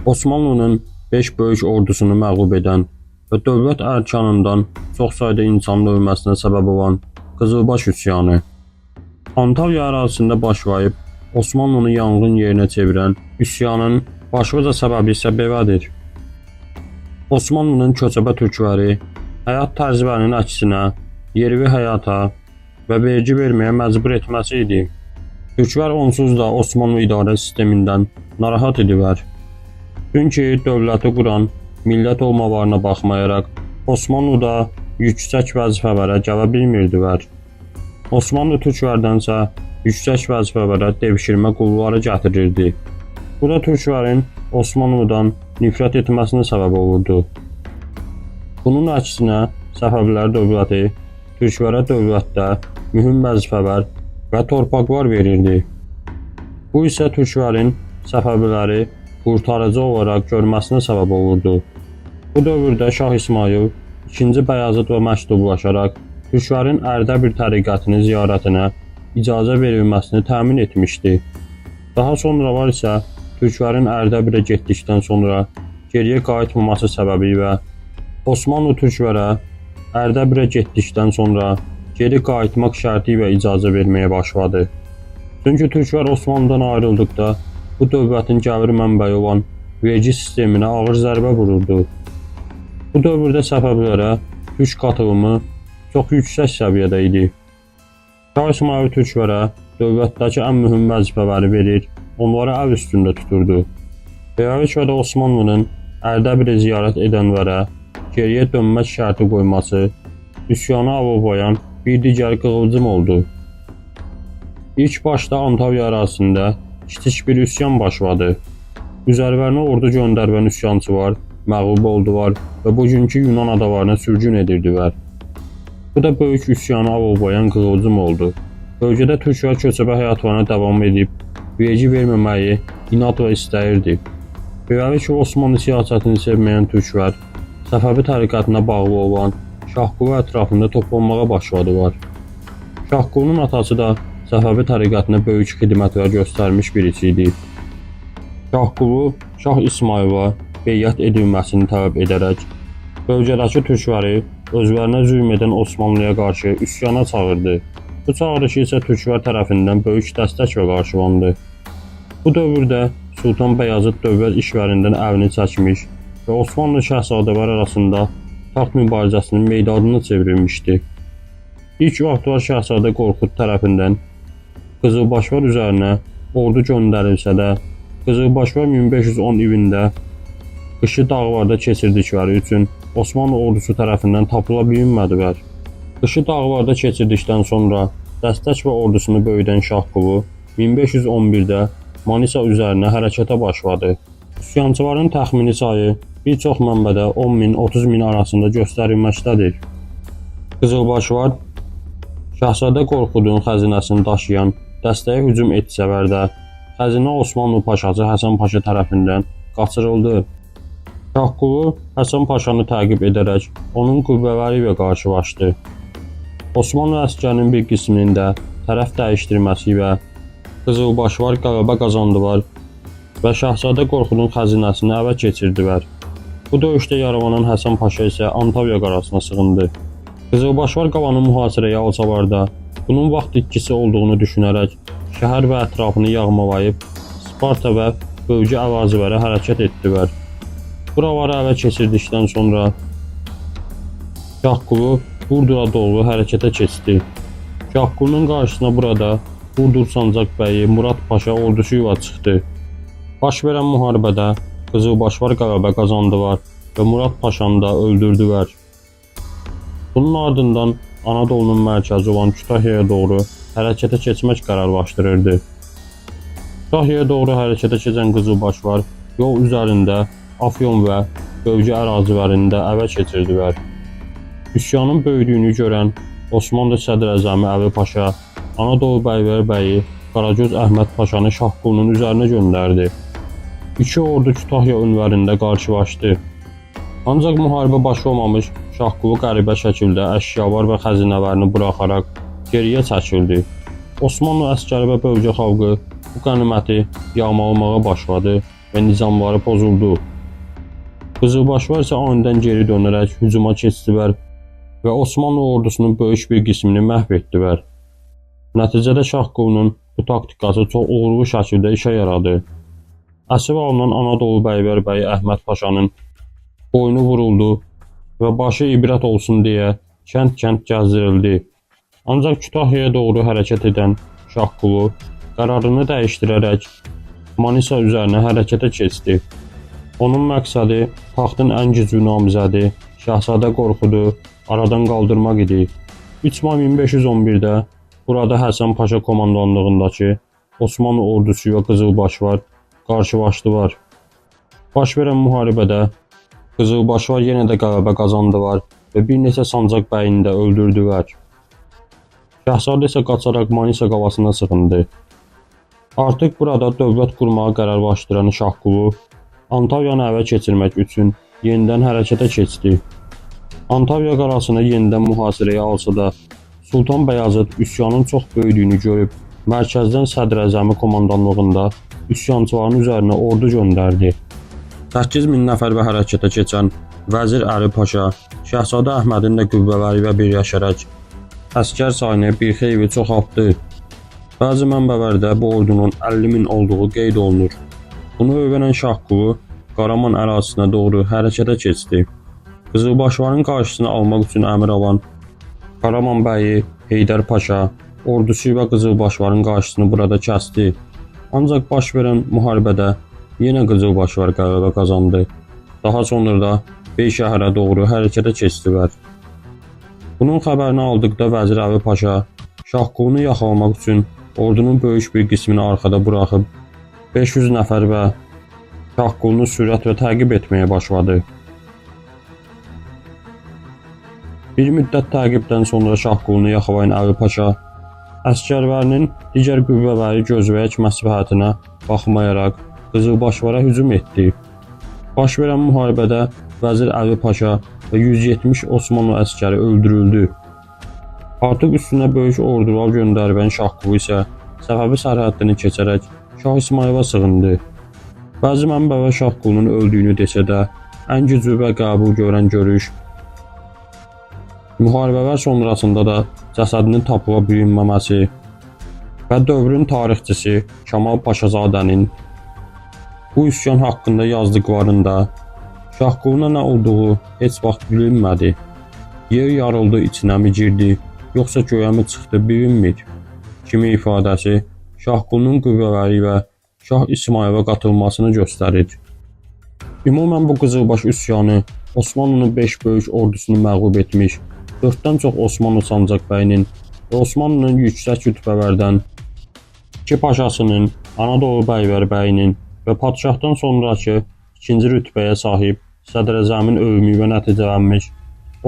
Osmanlının 5 böyük ordusunu məğlub edən və dövlət ərkanından çox sayda insanın ölməsinə səbəb olan Qızılbaş üsyanı Antalya ərazisində başlayıb Osmanlını yanğın yerinə çevirən üsyanın başlıca səbəbi isə belədir. Osmanlının köçəbə türkləri həyat tərzlərinin əksinə yerli həyata və vergi verməyə məcbur etməsi idi. Türklər onsuz da Osmanlı idarə sistemindən narahat idilər. Çünki dövləti quran millət olmalarına baxmayaraq Osmanlıda yüksək vəzifələrə gələ bilmirdilər. Osmanlı türklərdənsə yüksək vəzifələrə devşirmə qulları gətirirdi. Bu da türklərin Osmanlıdan nifrət etməsinə səbəb olurdu. Bunun əksinə Səfəvilər dövləti türklərə dövlətdə mühüm vəzifələr və torpaqlar verirdi. Bu isə türklərin Səfəviləri qurtarıcı olaraq görməsinə səbəb olurdu. Bu dövrdə Şah İsmayıl II Bəyazıdla məktublaşaraq türklərin Ərdəbil təriqətinin ziyarətinə icazə verilməsini təmin etmişdi. Daha sonralar isə türklərin Ərdəbilə getdikdən sonra geriyə qayıtmaması səbəbilə Osmanlı türklərə Ərdəbilə getdikdən sonra geri qayıtmaq şərti ilə icazə verməyə başladı. Çünki türklər Osmanlıdan ayrıldıqda bu dövlətin gəlir mənbəyi olan vergi sisteminə ağır zərbə vururdu. Bu dövrdə Səfəvilərə türk qatılımı çox yüksək səviyyədə idi. Şah İsmayıl türklərə dövlətdəki ən mühüm vəzifələri verir, onları əl üstündə tuturdu. Beləliklə də Osmanlının Ərdəbilə ziyarət edənlərə geriyə dönmək şərti qoyması üsyanı alovlayan bir digər qığılcım oldu. İlk başda Antalya ərazisində kiçik bir üsyan başladı. Üzərlərinə ordu göndərən üsyançılar məğlub oldular və bugünkü Yunan adalarına sürgün edirdilər. Bu da böyük üsyanı alovlayan qığılcım oldu. Bölgədə türklər köçəbə həyatlarına davam edib, vergi verməməyi inadla istəyirdi. Beləliklə Osmanlı siyasətini sevməyən türklər Səfəvi təriqətinə bağlı olan Şahqulu ətrafında toplanmağa başladılar. Şahqulunun atası da Səfəvi təriqətinə böyük xidmətlər göstərmiş birisi idi. Şahqulu Şah İsmayıla beyət edilməsini tələb edərək bölgədəki türkləri özlərinə zülm edən Osmanlıya qarşı üsyana çağırdı. Bu çağırışı isə türklər tərəfindən böyük dəstəklə qarşılandı. Bu dövrdə Sultan Bəyazıd dövlət işlərindən əlini çəkmiş və Osmanlı şahzadələri arasında taxt mübarizəsinin meydanını çevrilmişdi. İlk vaxtlar Şahzadə Qorxud tərəfindən Qızılbaşlar üzərinə ordu göndərilsə də, Qızılbaşlar 1510 ilində qışı dağlarda keçirdikləri üçün Osmanlı ordusu tərəfindən tapıla bilinmədilər. Qışı dağlarda keçirdikdən sonra dəstək və ordusunu böyüdən Şahqulu 1511-də Manisa üzərinə hərəkətə başladı. Üsyançıların təxmini sayı bir çox mənbədə 10.000-30 min arasında göstərilməkdədir. Qızılbaşlar Şahzadə Qorxudun xəzinəsini daşıyan dəstəyə hücum etsələr də, xəzinə Osmanlı paşası Həsən Paşa tərəfindən qaçırıldı. Şahqulu Həsən Paşanı təqib edərək onun qüvvələri ilə qarşılaşdı. Osmanlı əsgərinin bir qisminin də tərəf dəyişdirməsi ilə Qızılbaşlar qələbə qazandılar və Şahzadə Qorxudun xəzinəsini ələ keçirdilər. Bu döyüşdə yaralanan Həsən Paşa isə Antalya qarasına sığındı. Qızılbaşlar qalanı mühasirəyə alsalar da, bunun vaxt itkisi olduğunu düşünərək şəhər və ətrafını yağmalayıb Sparta və bölgə ərazilərə hərəkət etdilər. Buraları ələ keçirdikdən sonra Şahqulu Burdura doğru hərəkətə keçdi. Şahqulunun qarşısına burada Burdur Sancaq bəyi Murad Paşa ordusu ilə çıxdı. Baş verən müharibədə Qızılbaşlar qələbə qazandılar və Murad Paşanı da öldürdülər. Bunun ardından Anadolunun mərkəzi olan Kütahyaya doğru hərəkətə keçmək qərarlaşdırırdı. Kütahyaya doğru hərəkətə keçən Qızılbaşlar yol üzərində Afyon və bölgə ərazilərində ələ keçirdilər. Üsyanın böyüdüyünü görən Osmanlı Sədrəzəmi Əli Paşa Anadolu bəylər bəyi Qaragöz Əhməd Paşanı Şahqulunun üzərinə göndərdi. İki ordu Kütahya önlərində qarşılaşdı. Ancaq müharibə başlamamış Şahqulu qəribə şəkildə əşyalar və xəzinələrini buraxaraq geriyə çəkildi. Osmanlı əsgəri və bölgə xalqı bu qəniməti yağmalamağa başladı və nizamları pozuldu. Qızılbaşlar isə anidən geri dönərək hücuma keçdilər və Osmanlı ordusunun böyük bir qismini məhv etdilər. Nəticədə Şahqulunun bu taktikası çox uğurlu şəkildə işə yaradı. Əsir alınan Anadolu Bəylərbəyi Əhməd Paşanın boynu vuruldu və başı ibrət olsun deyə kənd-kənd gəzdirildi. Ancaq Kütahyaya doğru hərəkət edən Şahqulu qərarını dəyişdirərək Manisa üzərinə hərəkətə keçdi. Onun məqsədi taxtın ən güclü namizədi Şahzadə Qorxudu aradan qaldırmaq idi. 3 may 1511-də burada Həsən Paşa komandanlığındakı Osmanlı ordusu və Qızılbaşlar qarşılaşdılar. Baş verən müharibədə Qızılbaşlar yenə də qələbə qazandılar və bir neçə sancaq bəyini də öldürdülər. Şahzadə isə qaçaraq Manisa qalasına sığındı. Artıq burada dövlət qurmağa qərarlaşdıran Şahqulu Antalyanı ələ keçirmək üçün yenidən hərəkətə keçdi. Antalya qalasını yenidən mühasirəyə alsa da Sultan Bəyazıd üsyanın çox böyüdüyünü görüb mərkəzdən Sədrəzəmi komandanlığında üsyançıların üzərinə ordu göndərdi. 8000 nəfərlə hərəkətə keçən Vəzir Əli Paşa Şahzadə Əhmədin də qüvvələri ilə birləşərək əsgər sayını bir xeyli çoxaltdı. Bəzi mənbələrdə bu ordunun 50.000 olduğu qeyd olunur. Bunu öyrənən Şahqulu Qaraman ərazisinə doğru hərəkətə keçdi. Qızılbaşların qarşısını almaq üçün əmr alan Qaraman bəyi Heydər Paşa ordusu və Qızılbaşların qarşısını burada kəsdi. Ancaq baş verən müharibədə yenə Qızılbaşlar qələbə qazandı. Daha sonra da Beyşəhərə doğru hərəkətə keçdilər. Bunun xəbərini aldıqda Vəzir Əli Paşa Şahqulunu yaxalamaq üçün ordunun böyük bir qismini arxada buraxıb 500 nəfər və Şahqulunu sürətlə təqib etməyə başladı. Bir müddət təqibdən sonra Şahqulunu yaxalayan Əli Paşa əsgərlərinin digər qüvvələri gözləyək məsləhətinə baxmayaraq Qızılbaşlara hücum etdi. Baş verən müharibədə Vəzir Əli Paşa və 170 Osmanlı əsgəri öldürüldü. Artıq üstünə böyük ordular göndərilən Şahqulu isə Səfəvi sərhəddini keçərək Şah İsmayıla sığındı. Bəzi mənbələr Şahqulunun öldüyünü desə də, ən güclü və qəbul görən görüş müharibələr sonrasında da cəsədinin tapıla bilinməməsi və dövrün tarixçisi Kamal Paşazadənin bu üsyan haqqında yazdıqlarında Şahquluna nə olduğu heç vaxt bilinmədi. Yer yarıldı, içinə mi girdi, yoxsa göyə mi çıxdı bilinmir kimi ifadəsi Şahqulunun qüvvələri və Şah İsmayıla qatılmasını göstərir. Ümumən bu Qızılbaş üsyanı Osmanlının 5 böyük ordusunu məğlub etmiş, 4-dən çox Osmanlı sancaqbəyinin və Osmanlının yüksək rütbələrdən 2 paşasının, Anadolu Bəylərbəyinin və padşahdan sonraki 2-ci rütbəyə sahib Sədrəzəmin ölümü ilə nəticələnmiş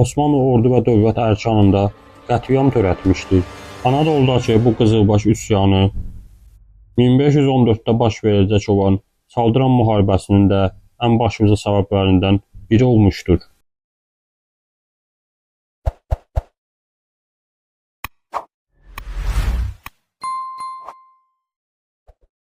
Osmanlı ordu və dövlət ərkanında qətliam törətmişdir. Anadoludakı bu Qızılbaş üsyanı 1514-də baş verəcək olan Çaldıran müharibəsinin də ən başlıca səbəblərindən biri olmuşdur.